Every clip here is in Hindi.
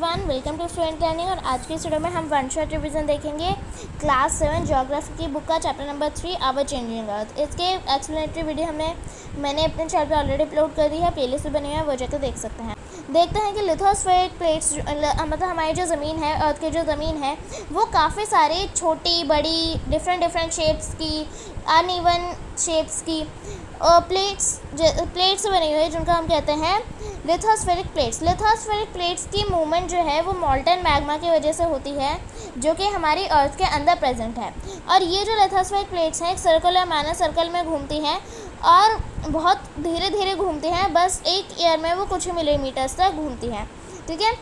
Everyone, welcome to Fluent Learning. और आज की इस वीडियो में हम वन शॉट रिवीजन देखेंगे क्लास 7 ज्योग्राफी की बुक का chapter number 3 our changing earth. इसके एक्सप्लेनेटरी वीडियो मैंने अपने चैनल पर ऑलरेडी अपलोड कर दी है, प्लेलिस्ट बनी हुई है, वो जाकर देख सकते हैं। देखते हैं कि लिथोस्फेरिक प्लेट्स मतलब हमारी जो ज़मीन है, अर्थ की जो ज़मीन है, वो काफ़ी सारी छोटी बड़ी डिफरेंट शेप्स की, अनइवन शेप्स की प्लेट्स बनी हुई है, जिनका हम कहते हैं लिथोस्फेरिक प्लेट्स। लिथोस्फेरिक प्लेट्स की मूवमेंट जो है वो मॉल्टन मैग्मा की वजह से होती है, जो कि हमारी अर्थ के अंदर प्रेजेंट है। और ये जो लिथोस्फेरिक प्लेट्स हैं एक सर्कुलर मैनर सर्कल में घूमती हैं और बहुत धीरे धीरे घूमती हैं, बस एक ईयर में वो कुछ मिलीमीटर्स तक घूमती हैं, ठीक है।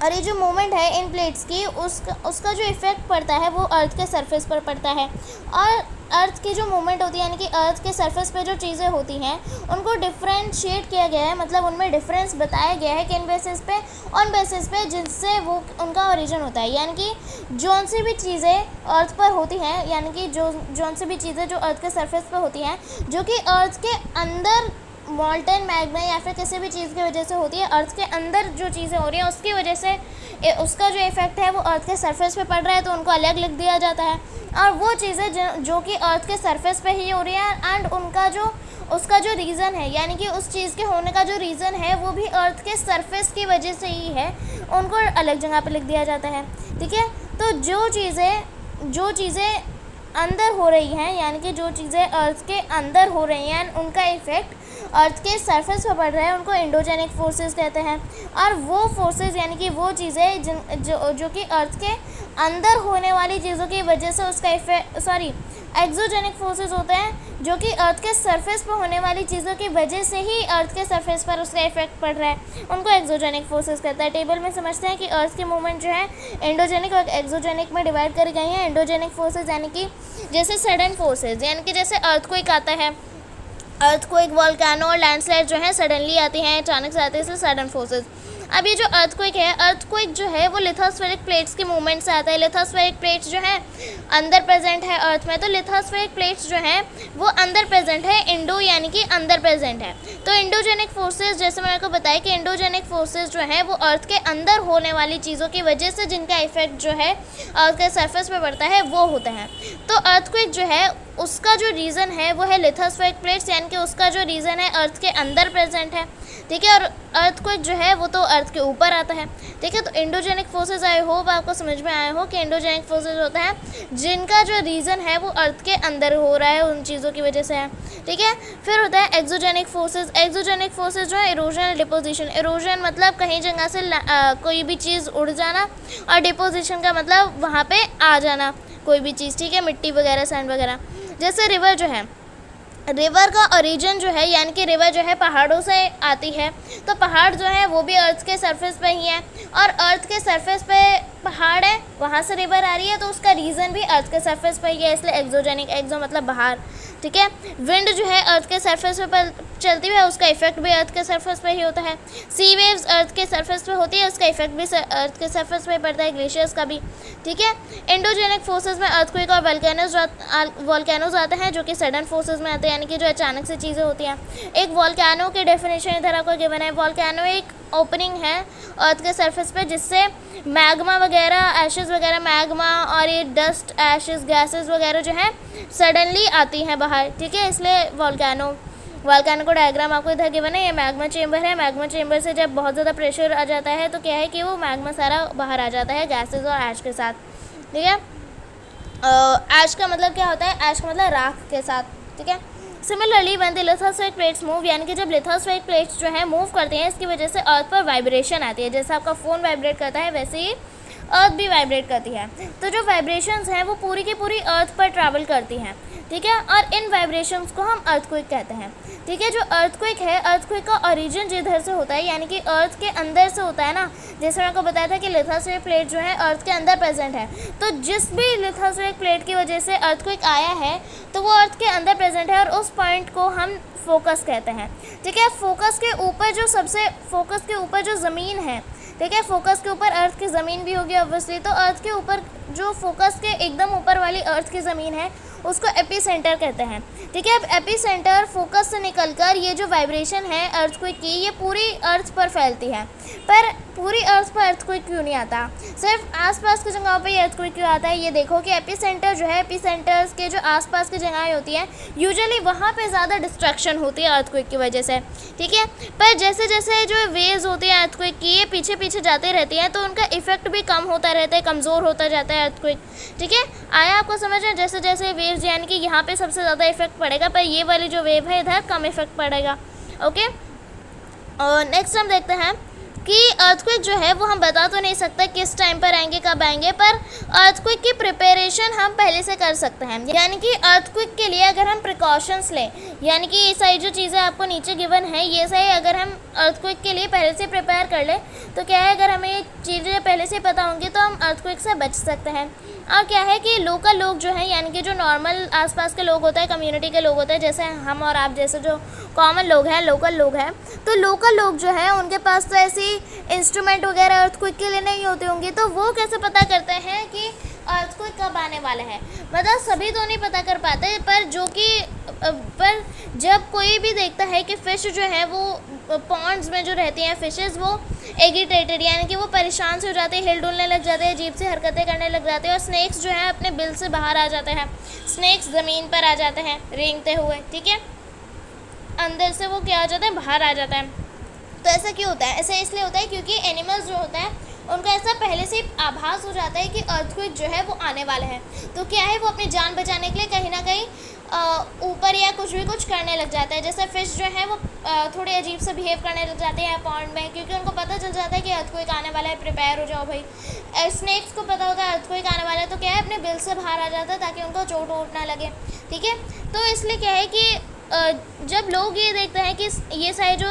और ये जो मूवमेंट है इन प्लेट्स की, उसका जो इफ़ेक्ट पड़ता है वो अर्थ के सरफेस पर पड़ता है। और अर्थ की जो मूवमेंट होती है, यानी कि अर्थ के सरफेस पे जो चीज़ें होती हैं उनको डिफरेंशिएट किया गया है, मतलब उनमें डिफरेंस बताया गया है किन बेसिस पे, ऑन बेसिस पे जिनसे वो उनका ओरिजिन होता है। यानी कि जौन सी भी चीज़ें अर्थ पर होती हैं, यानी कि जौन सी भी चीज़ें जो अर्थ के सरफेस पर होती हैं, जो कि अर्थ के अंदर मॉल्टन मैग्मा या फिर किसी भी चीज़ की वजह से होती है, अर्थ के अंदर जो चीज़ें हो रही हैं उसकी वजह से उसका जो इफ़ेक्ट है वो अर्थ के सरफेस पे पड़ रहा है, तो उनको अलग लिख दिया जाता है। और वो चीज़ें जो कि अर्थ के सरफेस पे ही हो रही है एंड उसका जो रीज़न है, यानी कि उस चीज़ के होने का जो रीज़न है वो भी अर्थ के सरफेस की वजह से ही है, उनको अलग जगह पे लिख दिया जाता है, ठीक है। तो जो चीज़ें अंदर हो रही हैं, यानी कि जो चीज़ें अर्थ के अंदर हो रही हैं, उनका इफ़ेक्ट अर्थ के सरफेस पर पड़ रहा है, उनको एंडोजेनिक फोर्सेस कहते हैं। और वो फोर्सेस यानी कि वो चीज़ें जो कि अर्थ के अंदर होने वाली चीज़ों की वजह से उसका एक्सोजेनिक फोर्सेस होते हैं, जो कि अर्थ के सरफेस पर होने वाली चीज़ों की वजह से ही अर्थ के सरफेस पर उसका इफेक्ट पड़ रहा है, उनको एक्सोजेनिक फोर्सेस कहता है। टेबल में समझते हैं कि अर्थ की मूवमेंट जो है एंडोजेनिक और एक्सोजेनिक में डिवाइड करी गई है। एंडोजेनिक फोर्सेस यानी कि जैसे सडन फोर्सेस, यानी कि जैसे अर्थक्वेक आता है, अर्थक्वेक, वोल्केनो और लैंडस्लाइड जो है सडनली आती हैं, अचानक से आते हैं, इसलिए सडन फोर्सेस। अब ये जो अर्थक्वेक जो है वो लिथोस्फेरिक प्लेट्स की मूवमेंट से आता है। लिथोस्फेरिक प्लेट्स जो है अंदर प्रेजेंट है अर्थ में, तो लिथोस्फेरिक प्लेट्स जो हैं वो अंदर प्रेजेंट है, इंडो यानी कि अंदर प्रेजेंट है। तो इंडोजेनिक फोर्सेस, जैसे मैंने आपको बताया कि इंडोजेनिक फोर्सेस जो है वो अर्थ के अंदर होने वाली चीज़ों की वजह से जिनका इफेक्ट जो है अर्थ के सरफेस पे पड़ता है वो होता है। तो अर्थक्वेक जो है उसका जो रीज़न है वो है लिथोस्फेरिक प्लेट्स, यानी कि उसका जो रीज़न है अर्थ के अंदर प्रेजेंट है, ठीक है। और अर्थक्वेक जो है वो तो अर्थ के ऊपर आता है, ठीक है। तो इंडोजेनिक फोर्सेस, आई होप आपको समझ में आया हो कि इंडोजेनिक फोर्सेस होता है जिनका जो रीज़न है वो अर्थ के अंदर हो रहा है, उन चीज़ों की वजह से है, ठीक है। फिर होता है एक्सोजेनिक फोर्सेस। एक्सोजेनिक फोर्सेस जो है इरोजन और डिपोजिशन। इरोजन मतलब कहीं जगह से कोई भी चीज़ उड़ जाना, और डिपोजिशन का मतलब वहाँ पे आ जाना कोई भी चीज़, ठीक है, मिट्टी वगैरह, सैंड वगैरह। जैसे रिवर जो है, रिवर का ओरिजिन जो है, यानी कि रिवर जो है पहाड़ों से आती है, तो पहाड़ जो है वो भी अर्थ के सरफेस पे ही है, और अर्थ के सरफेस पे पहाड़ है, वहाँ से रिवर आ रही है, तो उसका रीज़न भी अर्थ के सरफेस पे ही है, इसलिए एक्सोजेनिक, एक्सो मतलब बाहर, ठीक है। विंड जो है अर्थ के सरफेस पे चलती है, उसका इफेक्ट भी अर्थ के सरफेस पे ही होता है। सी वेव्स अर्थ के सरफेस पे होती है, उसका इफेक्ट भी अर्थ के सरफेस पे पड़ता है, ग्लेशियर्स का भी, ठीक है। एंडोजेनिक फोर्सेस में अर्थक्वेक और वोल्केनोज आते हैं, जो कि सडन फोर्सेस में आते हैं, यानी कि जो अचानक से चीज़ें होती हैं। एक वोल्केनो की डेफिनेशन इधर आपको गिवन है। वोल्केनो एक ओपनिंग है अर्थ के सरफेस पे, जिससे मैग्मा वगैरह, एशेस वगैरह, मैग्मा और ये डस्ट, एशेस, गैसेस वगैरह जो है सडनली आती हैं बाहर, ठीक है, इसलिए वोल्केनो को डायग्राम आपको इधर गिवन है। ये मैग्मा चेंबर है। मैग्मा चेंबर से जब बहुत ज़्यादा प्रेशर आ जाता है तो क्या है कि वो मैग्मा सारा बाहर आ जाता है गैसेस और ऐश के साथ, ठीक है। ऐश का मतलब क्या होता है? ऐश का मतलब राख के साथ, ठीक है। Similarly when the lithospheric plates move, यानी कि जब लिथोस्फेरिक प्लेट्स जो है मूव करती हैं, इसकी वजह से अर्थ पर वाइब्रेशन आती है। जैसे आपका फ़ोन वाइब्रेट करता है वैसे ही अर्थ भी वाइब्रेट करती है। तो जो वाइब्रेशंस हैं वो पूरी की पूरी अर्थ पर ट्रैवल करती हैं, ठीक है। और इन वाइब्रेशंस को हम अर्थक्वेक कहते हैं, ठीक है। जो अर्थक्वेक है, अर्थक्वेक का ओरिजिन जिधर से होता है, यानी कि अर्थ के अंदर से होता है ना। जैसे मैंने आपको बताया था कि लिथोस्फेरिक प्लेट जो है अर्थ के अंदर प्रेजेंट है, तो जिस भी लिथोस्फेरिक प्लेट की वजह से अर्थक्वेक आया है तो वो अर्थ के अंदर प्रेजेंट है, और उस पॉइंट को हम फोकस कहते हैं, ठीक है। फोकस के ऊपर जो ज़मीन है, ठीक है, फोकस के ऊपर अर्थ की ज़मीन भी होगी ऑब्वियसली, तो अर्थ के ऊपर जो फोकस के एकदम ऊपर वाली अर्थ की ज़मीन है उसको एपीसेंटर कहते हैं, ठीक है। अब एपीसेंटर फोकस से निकलकर ये जो वाइब्रेशन है अर्थक्वेक की, ये पूरी अर्थ पर फैलती है, पर पूरी अर्थ पर अर्थक्वेक क्यों नहीं आता, सिर्फ आसपास की जगहों पे ये अर्थक्वेक क्यों आता है। ये देखो कि एपिसेंटर जो है, एपिसेंटर्स के जो आसपास की जगहें होती हैं यूजुअली वहाँ पे ज़्यादा डिस्ट्रक्शन होती है अर्थक्वेक की वजह से, ठीक है। पर जैसे जैसे जो वेव्स होती है अर्थक्वेक की ये पीछे पीछे जाते रहती हैं तो उनका इफेक्ट भी कम होता रहता है, कमज़ोर होता जाता है अर्थक्वेक, ठीक है। आया आपको समझ में, जैसे जैसे वेव्स यानी कि यहाँ पे सबसे ज़्यादा इफेक्ट पड़ेगा पर ये वाली जो वेव है इधर कम इफेक्ट पड़ेगा, ओके। और नेक्स्ट हम देखते हैं कि अर्थक्वेक जो है वो हम बता तो नहीं सकते किस टाइम पर आएंगे, कब आएंगे, पर अर्थक्वेक की प्रिपरेशन हम पहले से कर सकते हैं। यानी कि अर्थक्वेक के लिए अगर हम प्रिकॉशंस लें, यानी कि ये सारी जो चीज़ें आपको नीचे गिवन है ये सही, अगर हम अर्थक्वेक के लिए पहले से प्रिपेयर कर लें तो क्या है, अगर हमें ये चीज़ें पहले से पता होंगी तो हम अर्थक्वेक से बच सकते हैं। और क्या है कि लोकल लोग जो हैं, यानी कि जो नॉर्मल आसपास के लोग होते हैं, कम्युनिटी के लोग होते हैं, जैसे हम और आप जैसे जो कॉमन लोग हैं, लोकल लोग हैं, तो लोकल लोग जो हैं उनके पास तो ऐसी इंस्ट्रूमेंट वगैरह अर्थक्वेक के लिए नहीं होती होंगी, तो वो कैसे पता करते हैं कि अर्थक्वेक कब आने वाला है। मतलब सभी तो नहीं पता कर पाते, पर जब कोई भी देखता है कि फ़िश जो है वो पॉन्ड्स में जो रहती हैं फ़िशेज़ वो एगिटेटेड यानी कि वो परेशान से हो जाते हैं, हिल डुलने लग जाते हैं, अजीब सी हरकतें करने लग जाते हैं, और स्नैक्स जो है अपने बिल से बाहर आ जाते हैं, स्नैक्स ज़मीन पर आ जाते हैं रेंगते हुए, ठीक है, अंदर से वो क्या हो जाता है, बाहर आ जाता है। तो ऐसा क्यों होता है, ऐसा इसलिए होता है क्योंकि एनिमल्स जो होता है उनका ऐसा पहले से आभास हो जाता है कि अर्थक्वेक जो है वो आने वाला है, तो क्या है वो अपनी जान बचाने के लिए कहीं ना कहीं ऊपर या कुछ करने लग जाता है। जैसे फ़िश जो है वो थोड़े अजीब से बिहेव करने लग जाते हैं पॉन्ड में, क्योंकि उनको पता चल जाता है कि अर्थक्वेक आने वाला है, प्रिपेयर हो जाओ भाई। स्नैक्स को पता होता है अर्थक्वेक आने वाला है, तो क्या है अपने बिल से बाहर आ जाता है ताकि उनको चोट वोट ना लगे, ठीक है। तो इसलिए क्या है कि जब लोग ये देखते हैं कि ये सारे जो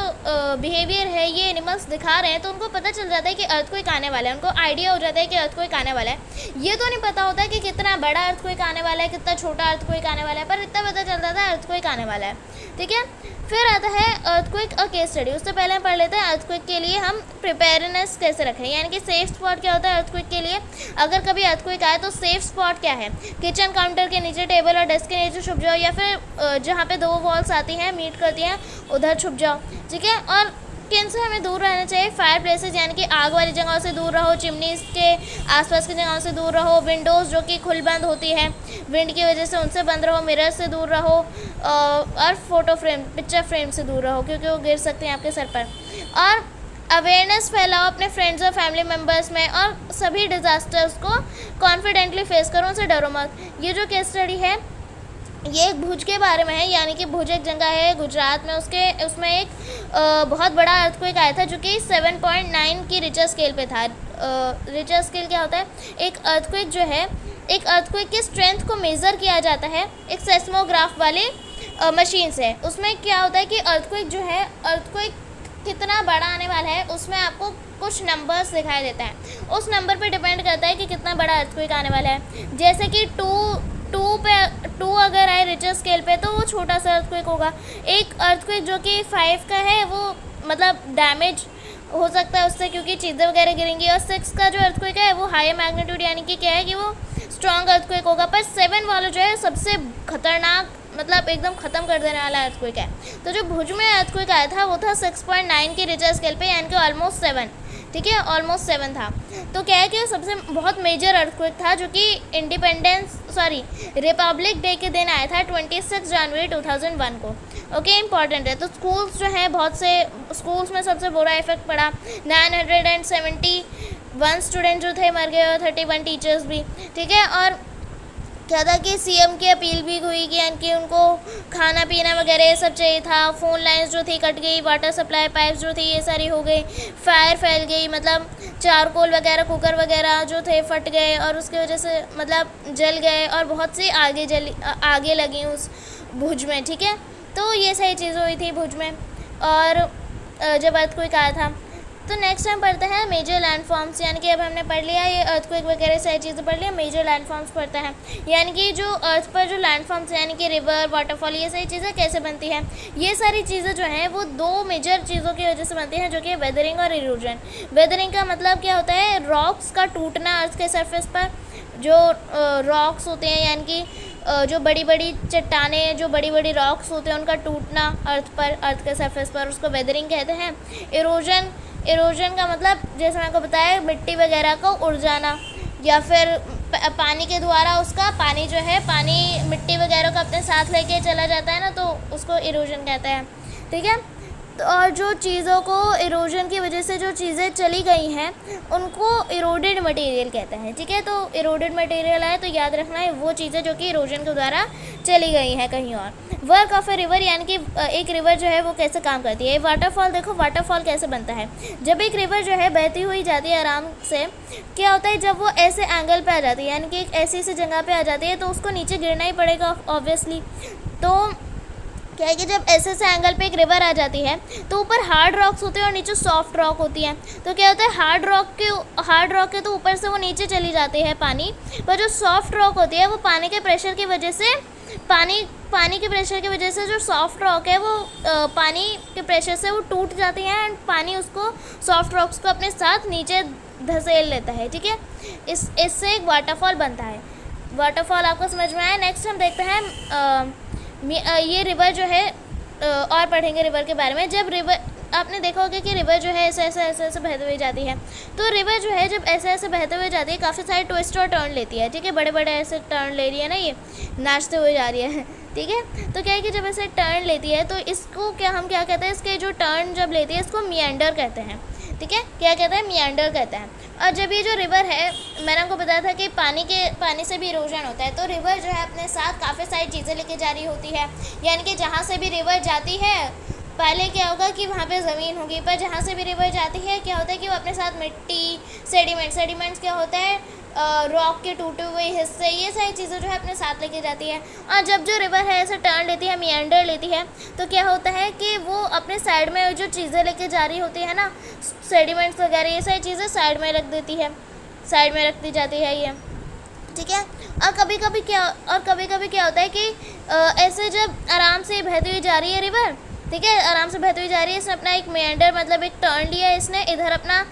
बिहेवियर है ये एनिमल्स दिखा रहे हैं तो उनको पता चल जाता है कि अर्थक्वेक आने वाला है, उनको आइडिया हो जाता है कि अर्थक्वेक आने वाला है। ये तो नहीं पता होता है कि कितना बड़ा अर्थक्वेक आने वाला है, कितना छोटा अर्थक्वेक आने वाला है, पर इतना पता चल जाता है अर्थक्वेक आने वाला है, ठीक है। फिर आता है अर्थक्वेक अ केस स्टडी। उससे पहले हम पढ़ लेते हैं अर्थक्वेक के लिए हम प्रिपेयरनेस कैसे रखें, यानी कि सेफ स्पॉट क्या होता है अर्थक्वेक के लिए। अगर कभी अर्थक्वेक आए तो सेफ स्पॉट क्या है, किचन काउंटर के नीचे, टेबल और डेस्क के नीचे छुप जाओ, या फिर जहाँ पे 2 वॉल्स आती हैं मीट करती हैं उधर छुप जाओ, ठीक है। और किन से हमें दूर रहना चाहिए, फायर प्लेसेस यानी कि आग वाली जगहों से दूर रहो, चिमनीज के आसपास की जगहों से दूर रहो, विंडोज़ जो कि खुल बंद होती है विंड की वजह से उनसे बंद रहो, मिरर से दूर रहो, और फोटो फ्रेम, पिक्चर फ्रेम से दूर रहो क्योंकि वो गिर सकते हैं आपके सर पर। और अवेयरनेस फैलाओ अपने फ्रेंड्स और फैमिली मेम्बर्स में, और सभी डिज़ास्टर्स को कॉन्फिडेंटली फेस करो, उनसे डरो मत। ये जो केस स्टडी है ये एक भुज के बारे में है, यानी कि भुज एक जगह है गुजरात में, उसमें एक बहुत बड़ा अर्थक्वेक आया था जो कि 7.9 की रिचर स्केल पे था। रिचर स्केल क्या होता है, एक अर्थक्वेक जो है, एक अर्थक्वेक की स्ट्रेंथ को मेज़र किया जाता है एक सेस्मोग्राफ वाली मशीन से। उसमें क्या होता है कि अर्थक्वेक जो है, अर्थक्वेक कितना बड़ा आने वाला है उसमें आपको कुछ नंबर्स दिखाई देता है, उस नंबर पे डिपेंड करता है कि कितना बड़ा अर्थक्वेक आने वाला है। जैसे कि 2 अगर आए रिचर स्केल पे तो वो छोटा सा अर्थक्वेक होगा। एक अर्थक्वेक जो कि 5 का है वो मतलब डैमेज हो सकता है उससे क्योंकि चीज़ें वगैरह गिरेंगी, और 6 का जो अर्थक्वेक है वो हाई मैग्नीट्यूड यानी कि क्या है कि वो स्ट्रॉन्ग अर्थक्वेक होगा। पर 7 वाला जो है सबसे खतरनाक, मतलब एकदम ख़त्म कर देने वाला अर्थक्वेक है। तो जो भुज में अर्थक्वेक आया था वो था 6.9 की रिचर स्केल पे, यानी कि ऑलमोस्ट 7, ठीक है, ऑलमोस्ट 7 था। तो क्या है कि सबसे बहुत मेजर अर्थक्वेक था जो कि रिपब्लिक डे के दिन आया था 26 जनवरी 2001 को, ओके, इंपॉर्टेंट है। तो स्कूल्स जो हैं, बहुत से स्कूल्स में सबसे बुरा इफेक्ट पड़ा, 971 स्टूडेंट जो थे मर गए और 31 टीचर्स भी, ठीक है। और क्या था कि सीएम की अपील भी हुई कि यानी उनको खाना पीना वगैरह ये सब चाहिए था, फ़ोन लाइंस जो थी कट गई, वाटर सप्लाई पाइप्स जो थी ये सारी हो गई, फायर फैल गई, मतलब चारकोल वगैरह, कुकर वगैरह जो थे फट गए और उसकी वजह से मतलब जल गए, और बहुत सी आगे लगी उस भुज में, ठीक है। तो ये सारी चीज़ें हुई थी भुज में, और जब अर्थक्वेक आया था। तो नेक्स्ट हम पढ़ते हैं मेजर लैंडफॉर्म्स, यानी कि अब हमने पढ़ लिया ये अर्थक्वेक वगैरह सारी चीज़ें पढ़ लिया, मेजर लैंडफॉर्म्स पढ़ते हैं, यानी कि जो अर्थ पर जो लैंडफॉर्म्स यानी कि रिवर, वाटरफॉल, ये सारी चीज़ें कैसे बनती हैं। ये सारी चीज़ें जो हैं वो 2 मेजर चीज़ों की वजह से बनती हैं, जो कि वेदरिंग और इरोजन। वेदरिंग का मतलब क्या होता है, रॉक्स का टूटना अर्थ के सरफेस पर, जो रॉक्स होते हैं यानी कि जो बड़ी बड़ी चट्टानें, जो बड़ी बड़ी रॉक्स होते हैं उनका टूटना अर्थ के सरफेस पर, उसको वेदरिंग कहते हैं। इरोजन इरोजन का मतलब जैसे मैंने आपको बताया मिट्टी वगैरह को उड़ जाना, या फिर पानी के द्वारा उसका पानी जो है पानी मिट्टी वगैरह को अपने साथ लेके चला जाता है ना, तो उसको इरोजन कहते हैं। ठीक है, तो और जो चीज़ों को इरोजन की वजह से जो चीज़ें चली गई हैं उनको इरोडेड मटेरियल कहते हैं। ठीक है, तो इरोडेड मटेरियल है तो याद रखना है वो चीज़ें जो कि इरोजन के द्वारा चली गई हैं कहीं और। वर्क ऑफ ए रिवर यानी कि एक रिवर जो है वो कैसे काम करती है। वाटरफॉल, देखो वाटरफॉल कैसे बनता है। जब एक रिवर जो है बहती हुई जाती है आराम से, क्या होता है जब वो ऐसे एंगल पे आ जाती है यानी कि एक ऐसी जगह पे आ जाती है तो उसको नीचे गिरना ही पड़ेगा ऑब्वियसली। तो क्या है कि जब ऐसे एंगल पे एक रिवर आ जाती है तो ऊपर हार्ड रॉक्स होते हैं और नीचे सॉफ्ट रॉक होती है। तो क्या होता है हार्ड रॉक के तो ऊपर से वो नीचे चली जाती है पानी, पर जो सॉफ्ट रॉक होती है वो पानी के प्रेशर की वजह से पानी के प्रेशर की वजह से जो सॉफ्ट रॉक है वो पानी के प्रेशर से वो टूट जाती है एंड पानी उसको सॉफ्ट रॉक्स को अपने साथ नीचे धसेल लेता है। ठीक है, इससे एक वाटरफॉल बनता है। वाटरफॉल आपको समझ में आया। नेक्स्ट हम देखते हैं ये रिवर जो है और पढ़ेंगे रिवर के बारे में। जब रिवर, आपने देखा होगा कि रिवर जो है ऐसे बहते हुए जाती है, तो रिवर जो है जब ऐसे बहते हुए जाती है काफ़ी सारे ट्विस्ट और टर्न लेती है। ठीक है, बड़े बड़े ऐसे टर्न ले रही है ना, ये नाचते हुए जा रही है। ठीक है, तो क्या है कि जब ऐसे टर्न लेती है तो इसको हम क्या कहते हैं, इसके जो टर्न जब लेती है इसको मियांडर कहते हैं। ठीक है, क्या कहते हैं, मियांडर कहते हैं। और जब ये जो रिवर है, मैंने आपको बताया था कि पानी से भी इरोजन होता है, तो रिवर जो है अपने साथ काफ़ी सारी चीज़ें लेके जा रही होती है। यानी कि जहाँ से भी रिवर जाती है पहले क्या होगा कि वहाँ पे ज़मीन होगी, पर जहाँ से भी रिवर जाती है क्या होता है कि वो अपने साथ मिट्टी, सेडिमेंट्स क्या होता है, रॉक के टूटे हुए हिस्से, ये सारी चीज़ें जो है अपने साथ लेके जाती है। और जब जो रिवर है ऐसे टर्न लेती है, मियांडर लेती है, तो क्या होता है कि वो अपने साइड में जो चीज़ें लेके जा रही होती है ना, सेडिमेंट्स वगैरह, ये सारी चीज़ें साइड में रख देती है, साइड में रखती जाती है ये। ठीक है, और कभी कभी क्या होता है कि ऐसे जब आराम से बहती हुई जा रही है रिवर, ठीक है, आराम से बहती हुई जा रही है, इसने अपना एक मेंडर मतलब एक टर्न लिया है, इसने इधर अपना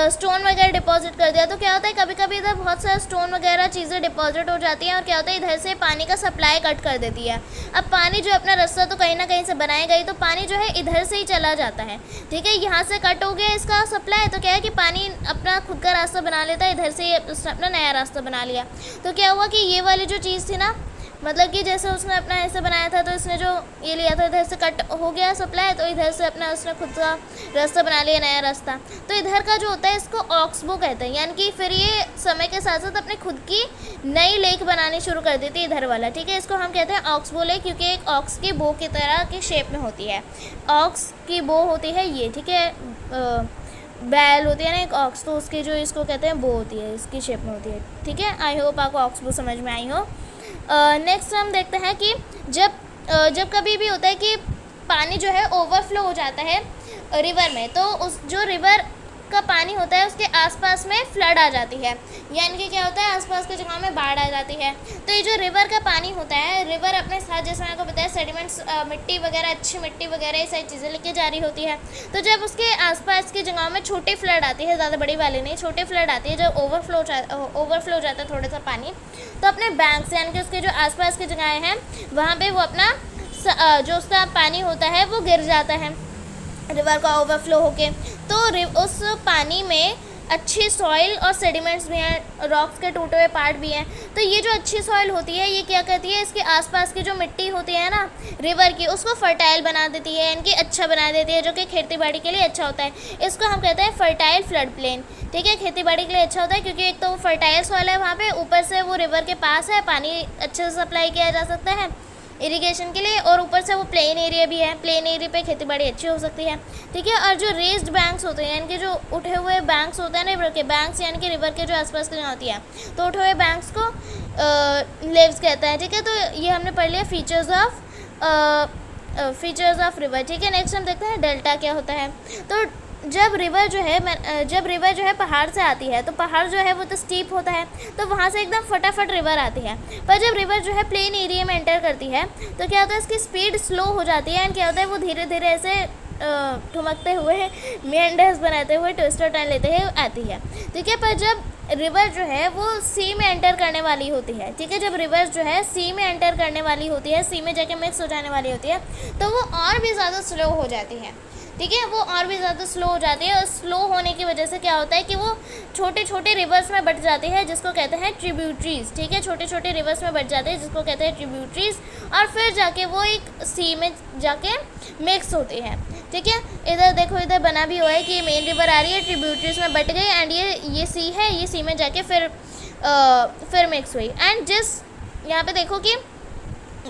स्टोन वगैरह डिपॉजिट कर दिया। तो क्या होता है कभी कभी इधर बहुत सारे स्टोन वगैरह चीज़ें डिपॉजिट हो जाती हैं और क्या होता है इधर से पानी का सप्लाई कट कर देती है। अब पानी जो अपना रास्ता तो कहीं ना कहीं से बनाएगा ही, तो पानी जो है इधर से ही चला जाता है। ठीक है, यहाँ से कट हो गया इसका सप्लाई, तो क्या है कि पानी अपना खुद का रास्ता बना लेता है, इधर से उसने अपना नया रास्ता बना लिया। तो क्या हुआ कि ये वाली जो चीज़ थी ना, मतलब कि जैसे उसने अपना ऐसे बनाया था तो इसने जो ये लिया था इधर से कट हो गया सप्लाई, तो इधर से अपना उसने खुद का रास्ता बना लिया, नया रास्ता। तो इधर का जो होता है इसको ऑक्सबो कहते हैं, यानी कि फिर ये समय के साथ साथ अपने खुद की नई लेक बनानी शुरू कर देती है इधर वाला। ठीक है, इसको हम कहते हैं ऑक्सबो लेक, क्योंकि एक ऑक्स की बो की तरह की शेप में होती है। ऑक्स की बो होती है ये, ठीक है, बैल होती है ना एक ऑक्स, तो उसकी जो इसको कहते हैं बो होती है, इसकी शेप में होती है। ठीक है, आई होप आपको ऑक्सबो समझ में आई हो। नेक्स्ट हम देखते हैं कि जब कभी भी होता है कि पानी जो है ओवरफ्लो हो जाता है रिवर में, तो उस जो रिवर का पानी होता है उसके आसपास में फ्लड आ जाती है, यानी कि क्या होता है आसपास की जगहों में बाढ़ आ जाती है। तो ये जो रिवर का पानी होता है, रिवर अपने साथ जैसे मैंने आपको बताया सेडिमेंट्स, मिट्टी वगैरह, अच्छी मिट्टी वगैरह, ये सारी चीज़ें लेके जा रही होती है। तो जब उसके आसपास की जगहों में छोटी फ्लड आती है, ज़्यादा बड़ी वाली नहीं, छोटी फ्लड आती है, जब ओवरफ्लो हो जाता है थोड़ा सा पानी, तो अपने बैंक यानी कि उसके जो आसपास की जगहें हैं वहाँ पर वो अपना जो उसका पानी होता है वो गिर जाता है रिवर का ओवरफ्लो होके। तो उस पानी में अच्छी सॉइल और सेडिमेंट्स भी हैं, रॉक्स के टूटे हुए पार्ट भी हैं। तो ये जो अच्छी सॉइल होती है ये क्या करती है, इसके आसपास की जो मिट्टी होती है ना रिवर की, उसको फर्टाइल बना देती है, यानी कि अच्छा बना देती है, जो कि खेती बाड़ी के लिए अच्छा होता है। इसको हम कहते हैं फर्टाइल फ्लड प्लेन। ठीक है, खेती बाड़ी के लिए अच्छा होता है क्योंकि एक तो वो फर्टाइल सॉइल है वहाँ पर, ऊपर से वो रिवर के पास है, पानी अच्छे से सप्लाई किया जा सकता है इरिगेशन के लिए, और ऊपर से वो प्लेन एरिया भी है, प्लेन एरिया पे खेती बाड़ी अच्छी हो सकती है। ठीक है, और जो रेस्ड बैंक्स होते हैं यानी कि जो उठे हुए बैंक्स होते हैं ना रिवर के, बैंक्स यानी कि रिवर के जो आसपास की जगह होती है, तो उठे हुए बैंक्स को लेव्स कहता है। ठीक है, तो ये हमने पढ़ लिया फीचर्स ऑफ रिवर। ठीक है, नेक्स्ट हम देखते हैं डेल्टा क्या होता है। तो जब रिवर जो है पहाड़ से आती है, तो पहाड़ जो है वो तो स्टीप होता है, तो वहाँ से एकदम फटाफट रिवर आती है। पर जब रिवर जो है प्लेन एरिया में एंटर करती है तो क्या होता है इसकी स्पीड स्लो हो जाती है, एंड क्या होता है वो धीरे धीरे ऐसे ठुमकते हुए, मेंडर्स बनाते हुए, ट्विस्टर टर्न लेते हुए आती है। ठीक है, पर जब रिवर जो है वो सी में एंटर करने वाली होती है, ठीक है, जब रिवर जो है सी में एंटर करने वाली होती है, सी में जाके मिक्स हो जाने वाली होती है, तो वो और भी ज़्यादा स्लो हो जाती है। ठीक है, वो और भी ज़्यादा स्लो हो जाती है, और स्लो होने की वजह से क्या होता है कि वो छोटे छोटे रिवर्स में बट जाती है, जिसको कहते हैं ट्रिब्यूटरीज। ठीक है, छोटे छोटे रिवर्स में बट जाते हैं, जिसको कहते हैं ट्रिब्यूटरीज, और फिर जाके वो एक सी में जाके मिक्स होती है। ठीक है, इधर देखो, इधर बना भी हुआ है कि ये मेन रिवर आ रही है, ट्रिब्यूटरीज में बट गई, एंड ये सी है, ये सी में जाके फिर मिक्स हुई। एंड जिस यहाँ पे देखो कि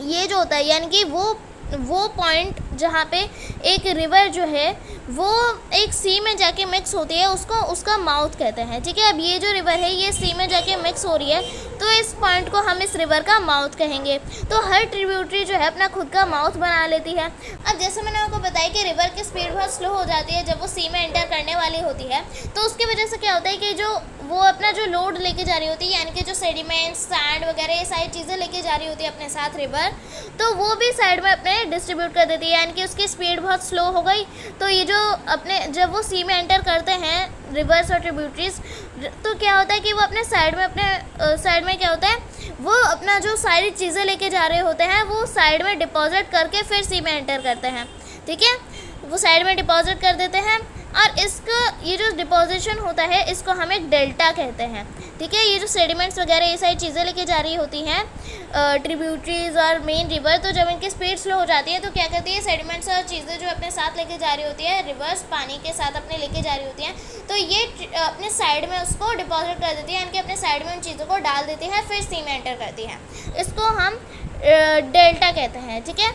ये जो होता है, यानी कि वो पॉइंट जहाँ पे एक रिवर जो है वो एक सी में जाके मिक्स होती है, उसका माउथ कहते हैं। ठीक है, अब ये जो रिवर है ये सी में जाके मिक्स हो रही है, तो इस पॉइंट को हम इस रिवर का माउथ कहेंगे। तो हर ट्रिब्यूटरी जो है अपना खुद का माउथ बना लेती है। अब जैसे मैंने आपको बताया कि रिवर की स्पीड बहुत स्लो हो जाती है जब वो सी में एंटर करने वाली होती है, तो उसकी वजह से क्या होता है कि वो अपना जो लोड लेके जा रही होती है, यानी कि जो सेडिमेंट, सैंड वगैरह ये सारी चीज़ें लेके जा रही होती है अपने साथ रिवर, तो वो भी साइड में अपने डिस्ट्रीब्यूट कर देती है, यानी कि उसकी स्पीड बहुत स्लो हो गई। तो ये जो अपने जब वो सी में एंटर करते हैं रिवर्स और ट्रिब्यूटरीज, तो क्या होता है कि वो अपने साइड में क्या होता है, वो अपना जो सारी चीज़ें लेके जा रहे होते हैं वो साइड में डिपॉजिट करके फिर सी में एंटर करते हैं। ठीक है, वो साइड में डिपॉजिट कर देते हैं, और इसका ये जो डिपोजिशन होता है इसको हम एक डेल्टा कहते हैं। ठीक है, ये जो सेडिमेंट्स वगैरह ये सारी चीज़ें लेके जा रही होती हैं ट्रिब्यूटरीज और मेन रिवर, तो जब इनकी स्पीड स्लो हो जाती है तो क्या करती है, सेडिमेंट्स और चीज़ें जो अपने साथ लेके जा रही होती है, रिवर्स पानी के साथ अपने लेके जा रही होती हैं, तो ये अपने साइड में उसको डिपॉजिट कर देती है, यानी कि अपने साइड में उन चीज़ों को डाल देती है, फिर सी में एंटर करती है। इसको हम डेल्टा कहते हैं। ठीक है,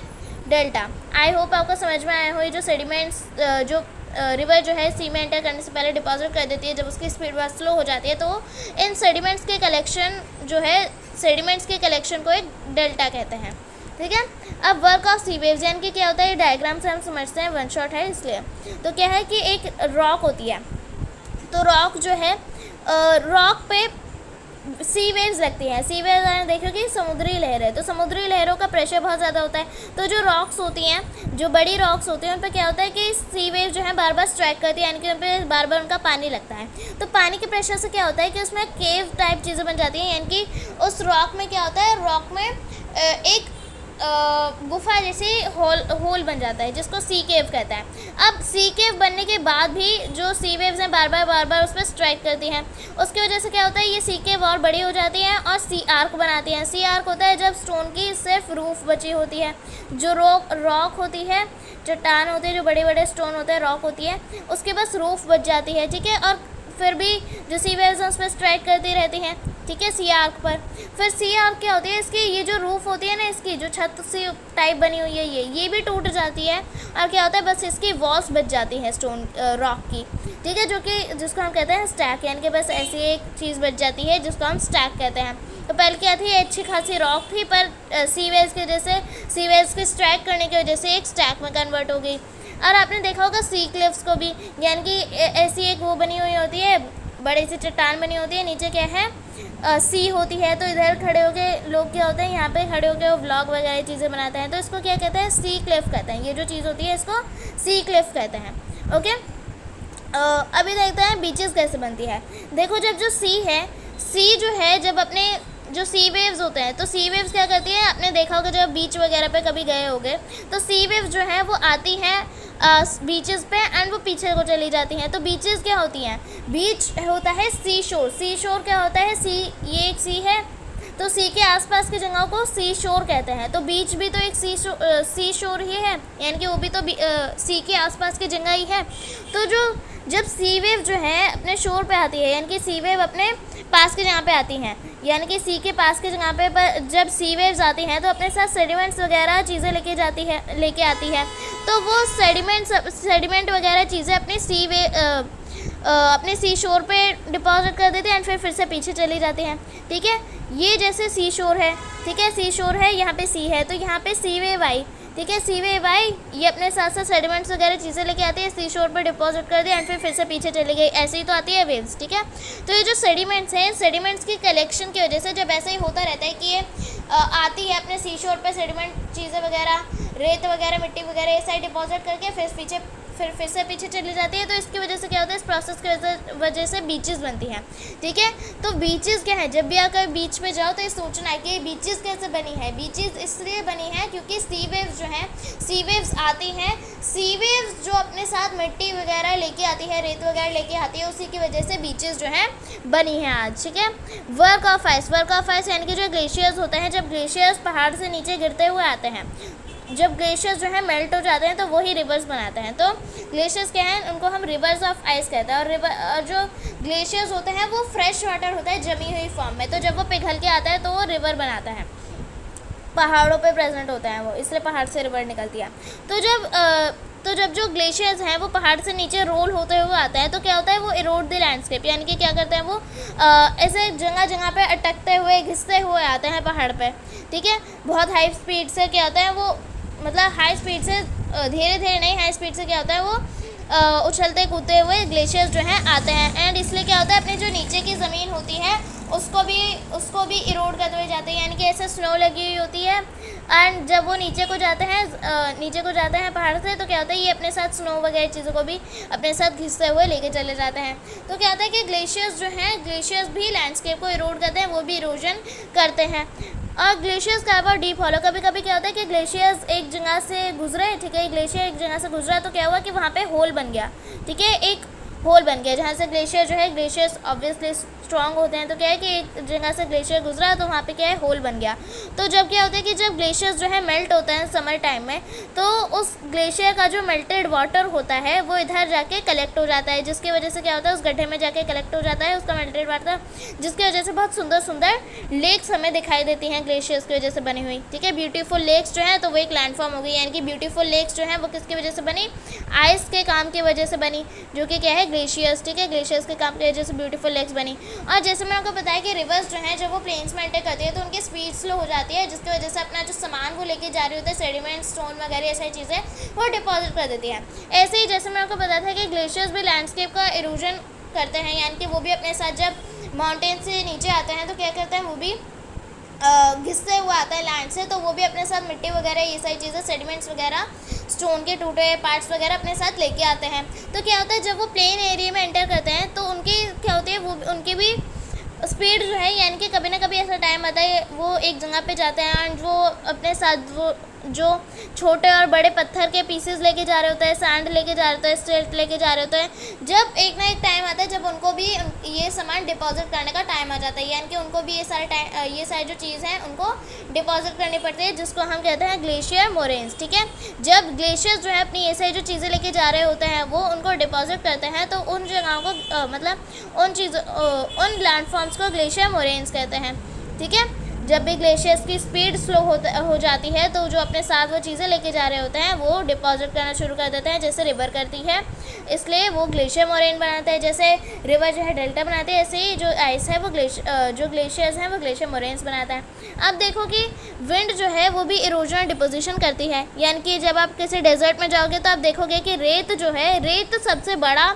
डेल्टा। आई होप आपको समझ में आया हो। ये जो सेडिमेंट्स जो रिवर जो है सी में एंटर करने से पहले डिपॉजिट कर देती है, जब उसकी स्पीड बहुत स्लो हो जाती है, तो इन सेडिमेंट्स के कलेक्शन जो है, सेडिमेंट्स के कलेक्शन को एक डेल्टा कहते हैं। ठीक है, अब वर्क ऑफ सी वेव्स, यानी कि क्या होता है, ये डायग्राम से हम समझते हैं, वन शॉट है इसलिए। तो क्या है कि एक रॉक होती है, तो रॉक जो है, रॉक पे सी वेव्स लगती हैं। सी वेव्स देखो कि समुद्री लहर है, तो समुद्री लहरों का प्रेशर बहुत ज़्यादा होता है, तो जो रॉक्स होती हैं, जो बड़ी रॉक्स होती हैं, उन पर क्या होता है कि सी वेव जो है बार बार स्ट्राइक करती है, यानी कि उन पर बार बार उनका पानी लगता है। तो पानी के प्रेशर से क्या होता है कि उसमें केव टाइप चीज़ें बन जाती हैं, यानी कि उस रॉक में क्या होता है, रॉक में एक गुफा जैसी होल बन जाता है, जिसको सी केव कहता है। अब सी केव बनने के बाद भी जो सी वेव्स हैं बार बार उस पर स्ट्राइक करती हैं, उसकी वजह से क्या होता है, ये सी केव और बड़ी हो जाती हैं और सी आर्क बनाती हैं। सी आर्क होता है जब स्टोन की सिर्फ रूफ बची होती है, जो रॉक होती है, चट्टान होती है, जो बड़े बड़े स्टोन होते हैं, रॉक होती है, उसके बस रूफ बच जाती है। ठीक है, और फिर भी जो सी वेव्स हैं उस पर स्ट्राइक करती रहती हैं। ठीक है, सी आर्क पर। फिर सी आर्क क्या होती है, इसकी ये जो रूफ होती है ना, इसकी जो छत सी टाइप बनी हुई है, ये भी टूट जाती है, और क्या होता है, बस इसकी वॉल्स बच जाती है स्टोन रॉक की। ठीक है, जिसको हम कहते हैं स्टैक, यानी कि बस ऐसी एक चीज़ बच जाती है जिसको हम स्टैक कहते हैं। तो पहले क्या थी, अच्छी खासी रॉक थी, पर सी वेव्स की वजह से, सी वेव्स के स्ट्राइक करने की वजह से एक स्टैक में कन्वर्ट हो गई। और आपने देखा होगा सी क्लिफ्स को भी, यानी कि ऐसी एक वो बनी हुई होती है, बड़ी सी चट्टान बनी होती है, नीचे क्या है, सी होती है, तो इधर खड़े होके लोग क्या होते हैं, यहाँ पे खड़े होके वो व्लॉग वगैरह चीज़ें बनाते हैं, तो इसको क्या कहते हैं, सी क्लिफ कहते हैं। ये जो चीज़ होती है इसको सी क्लिफ कहते हैं। ओके, अभी देखते हैं बीचेस कैसे बनती है। देखो, जब जो सी है, सी जो है, जब अपने जो सी वेव्स होते हैं, तो सी वेव्स क्या करती है, आपने देखा होगा जब बीच वगैरह पे कभी गए होगे, तो सी वेव्स जो है वो आती हैं बीचेस पे, एंड वो पीछे को चली जाती हैं। तो बीचेस क्या होती हैं, बीच होता है सी शोर। सी शोर क्या होता है, सी, ये एक सी है, तो सी के आसपास की जगहों को सी शोर कहते हैं। तो बीच भी तो एक सी शोर ही है, यानी कि वो भी तो सी के आसपास की जगह ही है। तो जब सी वेव जो है अपने शोर पे आती है, यानी कि सी वेव अपने पास की जगह पे आती हैं, यानी कि सी के पास की जगह पे पर जब सी वेव्स आती हैं तो अपने साथ सेडिमेंट्स वगैरह चीज़ें लेके आती है, तो वो सेडिमेंट वगैरह चीज़ें अपने सी शोर पे डिपॉजिट कर देते हैं, एंड फिर से पीछे चली जाती हैं। ठीक है, ये जैसे सी शोर है, ठीक है, सी शोर है, यहाँ पे सी है, तो यहाँ पे सी वेव आई। ठीक है, सी वेव आई, ये अपने साथ साथ सेडिमेंट्स वगैरह चीज़ें लेके आती है, सी शोर पर डिपॉजिट कर दिया, एंड फिर से पीछे चली गई। ऐसे ही तो आती है वेव्स। ठीक है, तो ये जो सेडिमेंट्स हैं, सेडिमेंट्स की कलेक्शन की वजह से जब ऐसा ही होता रहता है कि ये आती है अपने सी शोर पर, सेडिमेंट चीज़ें वगैरह, रेत वगैरह, मिट्टी वगैरह ये सारी डिपॉजिट करके फिर से पीछे चली जाती है। तो इसकी वजह से क्या होता है, इस प्रोसेस की वजह से बीचेस बनती हैं, ठीक है। तो बीचेस क्या है, जब भी आप कभी बीच पे जाओ तो ये सोचना है कि बीचेस कैसे बनी है। बीचेस इसलिए बनी है क्योंकि सी वेव्स जो हैं, सी वेव्स आती हैं, सी वेव्स जो अपने साथ मिट्टी वगैरह लेके आती है, रेत वगैरह लेके आती है, उसी की वजह से बीचेस जो हैं बनी हैं आज, ठीक है। Work of ice, work of ice यानी कि जो ग्लेशियर्स होते हैं, जब ग्लेशियर्स पहाड़ से नीचे गिरते हुए आते हैं, जब ग्लेशियर्स जो है मेल्ट हो जाते हैं तो वही रिवर्स बनाते हैं। तो ग्लेशियर्स क्या हैं, उनको हम रिवर्स ऑफ आइस कहते हैं। और जो ग्लेशियर्स होते हैं वो फ्रेश वाटर होता है जमी हुई फॉर्म में, तो जब वो पिघल के आता है तो वो रिवर बनाता है, पहाड़ों पे प्रेजेंट होता है वो, इसलिए पहाड़ से रिवर निकलती है। तो जब जो ग्लेशियर्स हैं वो पहाड़ से नीचे रोल होते हुए आते हैं तो क्या होता है, वो इरोड द लैंडस्केप, यानी कि क्या करते हैं वो ऐसे जगह जगह पे अटकते हुए घिसते हुए आते हैं पहाड़ पे, ठीक है। बहुत हाई स्पीड से क्या होता है वो, मतलब हाई स्पीड से धीरे धीरे नहीं, हाई स्पीड से क्या होता है वो उछलते कूदते हुए ग्लेशियर्स जो हैं आते हैं। एंड इसलिए क्या होता है, अपनी जो नीचे की ज़मीन होती है उसको भी इरोड करते हुए जाते हैं, यानी कि ऐसे स्नो लगी हुई होती है। एंड जब वो नीचे को जाते हैं पहाड़ से, तो क्या होता है, ये अपने साथ स्नो वगैरह चीज़ों को भी अपने साथ घिसते हुए लेके चले जाते हैं। तो क्या होता है कि ग्लेशियर्स जो हैं, ग्लेशियर्स भी लैंडस्केप को इरोड करते हैं, वो भी इरोजन करते हैं। और ग्लेशियर्स का बहुत डीप हॉलो, कभी कभी क्या होता है कि ग्लेशियर्स एक जगह से गुजरे, ठीक है, ग्लेशियर एक जगह से गुजरा तो क्या हुआ कि वहाँ पे होल बन गया, ठीक है, एक होल बन गया जहाँ से ग्लेशियर जो है, ग्लेशियर्स ऑब्वियसली स्ट्रॉन्ग होते हैं, तो क्या है कि एक जगह से ग्लेशियर गुजरा तो वहाँ पे क्या है, होल बन गया। तो जब क्या होता है कि जब ग्लेशियर्स जो है मेल्ट होते हैं समर टाइम में, तो उस ग्लेशियर का जो मेल्टेड वाटर होता है वो इधर जाके कलेक्ट हो जाता है, जिसकी वजह से क्या होता है, उस गड्ढे में जाके कलेक्ट हो जाता है उसका मेल्टेड वाटर, जिसकी वजह से बहुत सुंदर सुंदर लेक्स हमें दिखाई देती हैं ग्लेशियर्स की वजह से बनी हुई, ठीक है। ब्यूटीफुल लेक्स जो है तो वो एक लैंडफॉर्म हो गई, यानी कि ब्यूटीफुल लेक्स जो है वो किसकी वजह से बनी, आइस के काम की वजह से बनी, जो कि क्या है, ग्लेशियर्स, ठीक है, ग्लेशियर्स के काम की वजह से ब्यूटीफुल लेक्स बनी। और जैसे मैंने आपको बताया कि रिवर्स जो है जब वो प्लेन्स में एंटर करती है तो उनकी स्पीड स्लो हो जाती है, जिसकी वजह से अपना जो सामान वो लेके जा रही होती है, सेडिमेंट, स्टोन वगैरह ऐसी चीज़ें वो डिपॉजिट कर देती है। ऐसे ही जैसे मैंने आपको बताया था कि ग्लेशियर्स भी लैंडस्केप का इरोजन करते हैं, यानी कि वो भी अपने साथ जब माउंटेन से नीचे आते हैं तो क्या करते हैं, वो भी घिसते हुए आता है लैंड से, तो वो भी अपने साथ मिट्टी वगैरह ये सारी चीज़ें, सेडिमेंट्स वगैरह, स्टोन के टूटे पार्ट्स वगैरह अपने साथ लेके आते हैं। तो क्या होता है, जब वो प्लेन एरिया में एंटर करते हैं तो उनकी क्या होती है, वो उनकी भी स्पीड जो है, यानी कि कभी ना कभी ऐसा टाइम आता है वो एक जगह पे जाते हैं एंड वो अपने साथ वो जो छोटे और बड़े पत्थर के पीसेस लेके जा रहे होते हैं, सैंड लेके जा रहे होते हैं, स्टिल्ट लेके जा रहे होते हैं। जब एक ना एक टाइम आता है जब उनको भी ये सामान डिपॉजिट करने का टाइम आ जाता है, यानी कि उनको भी ये सारी जो चीज़ है उनको डिपॉजिट करनी पड़ती है, जिसको हम कहते हैं ग्लेशियर मोरेन्स, ठीक है। जब ग्लेशियर्स जो है अपनी ये सारी जो चीज़ें लेके जा रहे होते हैं वो उनको डिपॉजिट करते हैं, तो उन जगहों को मतलब उन लैंडफॉर्म्स को ग्लेशियर मोरेन्स कहते हैं, ठीक है। जब भी ग्लेशियर्स की स्पीड स्लो हो जाती है तो जो अपने साथ वो चीज़ें लेके जा रहे होते हैं वो डिपॉजिट करना शुरू कर देते हैं, जैसे रिवर करती है, इसलिए वो ग्लेशियर मोरेन बनाते हैं। जैसे रिवर जो है डेल्टा बनाते हैं, ऐसे ही जो आइस है वो जो ग्लेशियर्स हैं वो ग्लेशियर मोरेन्स बनाता है। अब देखो कि विंड जो है वो भी इरोजन डिपोजिशन करती है, यानी कि जब आप किसी डेजर्ट में जाओगे तो आप देखोगे कि रेत सबसे बड़ा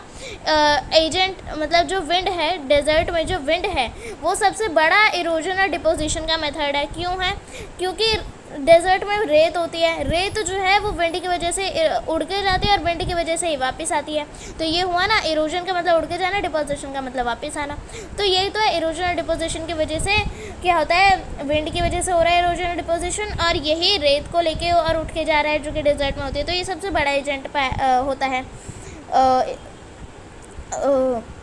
एजेंट, मतलब जो विंड है, डेजर्ट में जो विंड है वो सबसे बड़ा इरोजन और डिपोजिशन का मेथड है। क्यों है? क्योंकि डेजर्ट में रेत होती है, रेत जो है वो विंड की वजह से उड़ के जाती है और विंड की वजह से ही वापस आती है। तो ये हुआ ना, इरोजन का मतलब उड़ के जाना, डिपोजिशन का मतलब वापस आना। तो यही तो है, इरोजन और डिपोजिशन की वजह से क्या होता है, विंड की वजह से हो रहा है इरोजन और डिपोजिशन, और यही रेत को लेके और उठ के जा रहा है जो कि डेजर्ट में होती है। तो ये सबसे बड़ा एजेंट होता है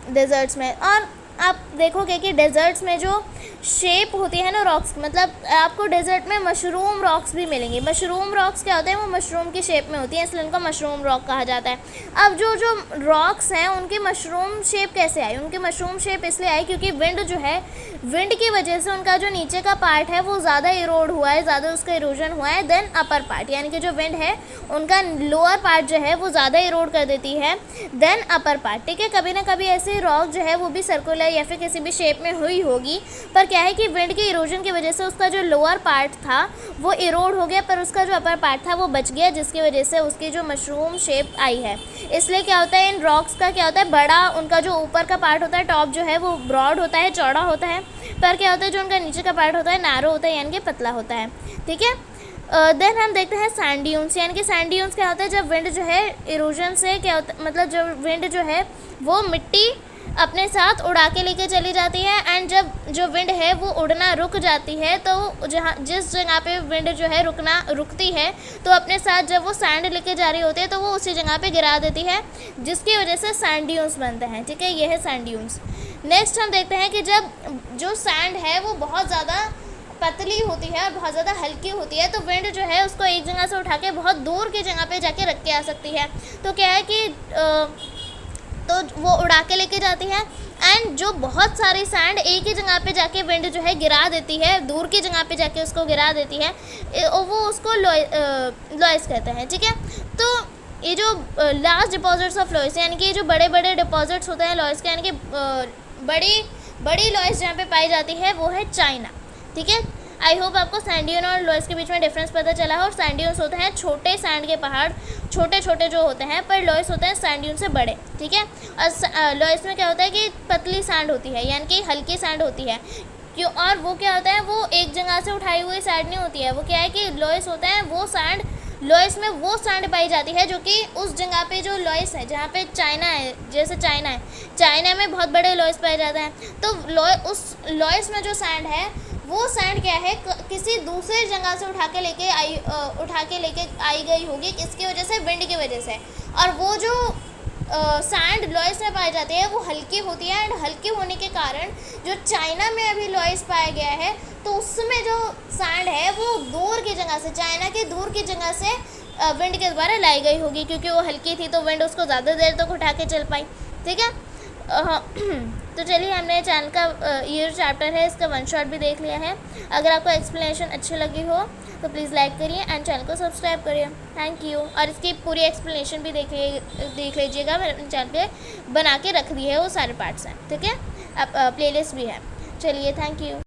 डेजर्ट्स में। और आप देखोगे कि डेजर्ट्स में जो शेप होती है ना रॉक्स, मतलब आपको डेजर्ट में मशरूम रॉक्स भी मिलेंगे। मशरूम रॉक्स क्या होते हैं, वो मशरूम की शेप में होती हैं, इसलिए उनको मशरूम रॉक कहा जाता है। अब जो रॉक्स हैं उनकी मशरूम शेप कैसे आई? उनकी मशरूम शेप इसलिए आई क्योंकि विंड जो है, विंड की वजह से उनका जो नीचे का पार्ट है वो ज़्यादा इरोड हुआ है, ज़्यादा उसका इरोजन हुआ है देन अपर पार्ट, यानी कि जो विंड है उनका लोअर पार्ट जो है वो ज़्यादा इरोड कर देती है देन अपर पार्ट, ठीक है। कभी ना कभी ऐसे रॉक जो है वो भी सर्कुलर या फिर किसी भी शेप में हुई होगी, पर क्या है कि विंड के इरोजन की वजह से उसका जो लोअर पार्ट था वो इरोड हो गया, पर उसका जो अपर पार्ट था वो बच गया, जिसकी वजह से उसकी जो मशरूम शेप आई है। इसलिए क्या होता है, इन रॉक्स का क्या होता है, बड़ा उनका जो ऊपर का पार्ट होता है, टॉप जो है वो ब्रॉड होता है, चौड़ा होता है, पर क्या होता है जो उनका नीचे का पार्ट होता है नैरो होता है, यानी कि पतला होता है, ठीक है। देन हम देखते हैं सैंड ड्यून्स, यानी कि सैंड ड्यून्स क्या होता है, जब विंड जो है इरोजन से क्या होता है, मतलब जब विंड जो है वो मिट्टी अपने साथ उड़ा के लेके चली जाती है, एंड जब जो विंड है वो उड़ना रुक जाती है तो जहाँ जिस जगह पे विंड जो है रुकती है तो अपने साथ जब वो सैंड लेके जा रही होती है तो वो उसी जगह पे गिरा देती है, जिसकी वजह से सैंड ड्यून्स बनते हैं। ठीक है, ये है सैंड ड्यून्स। नेक्स्ट हम देखते हैं कि जब जो सैंड है वो बहुत ज़्यादा पतली होती है और बहुत ज़्यादा हल्की होती है तो विंड जो है उसको एक जगह से उठा के बहुत दूर की जगह पे जाके रख के आ सकती है। तो क्या है कि तो वो उड़ा के लेके जाती है, एंड जो बहुत सारी सैंड एक ही जगह पे जाके विंड जो है गिरा देती है, दूर की जगह पे जाके उसको गिरा देती है, वो उसको लॉइस कहते हैं। ठीक है, तो ये जो लार्ज डिपॉजिट्स ऑफ लॉइस, यानी कि ये जो बड़े बड़े डिपॉजिट्स होते हैं लॉइस के, यानी कि बड़ी बड़ी लॉइस जहाँ पे पाई जाती है वो है चाइना। ठीक है, आई होप आपको सैंड ड्यून और लॉइस के बीच में डिफरेंस पता चला है। और सैंड ड्यून्स होते हैं छोटे सैंड के पहाड़, छोटे छोटे जो होते हैं, पर लॉइस होते हैं सैंड ड्यून से बड़े। ठीक है, और लॉइस में क्या होता है कि पतली सैंड होती है, यानी कि हल्की सैंड होती है क्यों, और वो क्या होता है, वो एक जगह से उठाई हुई सैंड नहीं होती है। वो क्या है कि लॉइस होते हैं वो सैंड, लॉइस में वो सैंड पाई जाती है जो कि उस जगह पे जो लॉइस है, जहाँ पे चाइना है, जैसे चाइना है, चाइना में बहुत बड़े लॉइस पाए जाते हैं, तो उस लॉइस में जो सैंड है वो सैंड क्या है, किसी दूसरे जगह से उठा के लेके आई गई होगी, किसकी वजह से, विंड की वजह से। और वो जो सैंड लॉइस में पाई जाती है वो हल्की होती है, एंड हल्की होने के कारण जो चाइना में अभी लॉइस पाया गया है तो उसमें जो सैंड है वो दूर की जगह से, चाइना के दूर की जगह से विंड के द्वारा लाई गई होगी, क्योंकि वो हल्की थी तो विंड उसको ज़्यादा देर तक उठा के चल पाई। ठीक है, तो चलिए हमने चैनल का ये जो चैप्टर है इसका वन शॉट भी देख लिया है। अगर आपको एक्सप्लेनेशन अच्छी लगी हो तो प्लीज़ लाइक करिए एंड चैनल को सब्सक्राइब करिए। Thank you. और इसकी पूरी एक्सप्लेनेशन भी देख लीजिएगा, मैंने चैनल पे बना के रख दी है, वो सारे पार्ट्स हैं। ठीक है, अब प्लेलिस्ट भी है। चलिए, थैंक यू।